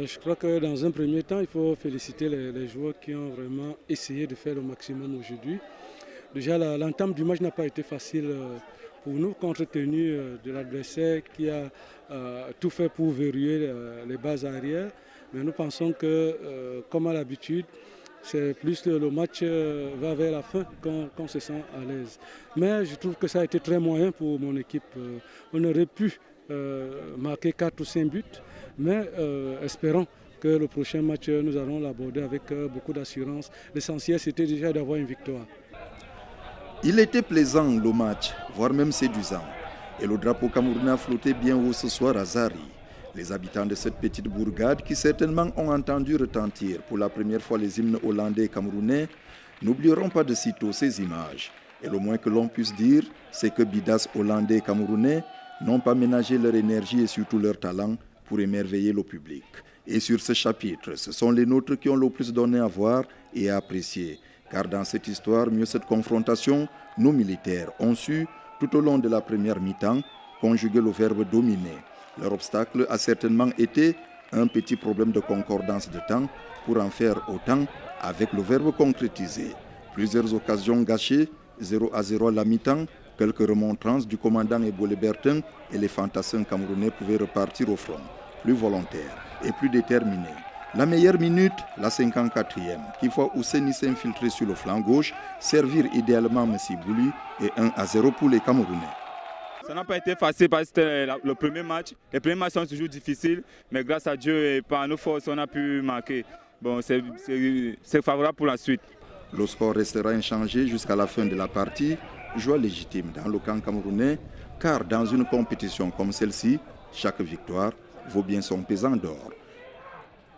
Je crois que dans un premier temps, il faut féliciter les joueurs qui ont vraiment essayé de faire le maximum aujourd'hui. Déjà, l'entame du match n'a pas été facile pour nous, compte tenu de l'adversaire qui a tout fait pour verrouiller les bases arrière. Mais nous pensons que, comme à l'habitude, c'est plus le match va vers la fin qu'on se sent à l'aise. Mais je trouve que ça a été très moyen pour mon équipe. On aurait pu marquer 4 ou 5 buts, mais espérons que le prochain match, nous allons l'aborder avec beaucoup d'assurance. L'essentiel, c'était déjà d'avoir une victoire. Il était plaisant le match, voire même séduisant. Et le drapeau camerounais flottait bien haut ce soir à Zari. Les habitants de cette petite bourgade, qui certainement ont entendu retentir pour la première fois les hymnes hollandais et camerounais, n'oublieront pas de sitôt ces images. Et le moins que l'on puisse dire, c'est que bidas hollandais et camerounais n'ont pas ménagé leur énergie et surtout leur talent pour émerveiller le public. Et sur ce chapitre, ce sont les nôtres qui ont le plus donné à voir et à apprécier. Car dans cette histoire, mieux cette confrontation, nos militaires ont su, tout au long de la première mi-temps, conjuguer le verbe dominer. Leur obstacle a certainement été un petit problème de concordance de temps pour en faire autant avec le verbe concrétisé. Plusieurs occasions gâchées, 0-0 à la mi-temps, quelques remontrances du commandant Ebola Bertin et les fantassins camerounais pouvaient repartir au front, plus volontaires et plus déterminés. La meilleure minute, la 54e, qui voit Ousseni s'infiltrer sur le flanc gauche, servir idéalement Messi Bouli et 1-0 pour les Camerounais. Ça n'a pas été facile parce que c'était le premier match. Les premiers matchs sont toujours difficiles, mais grâce à Dieu et par nos forces, on a pu marquer. Bon, c'est favorable pour la suite. Le score restera inchangé jusqu'à la fin de la partie, joie légitime dans le camp camerounais, car dans une compétition comme celle-ci, chaque victoire vaut bien son pesant d'or.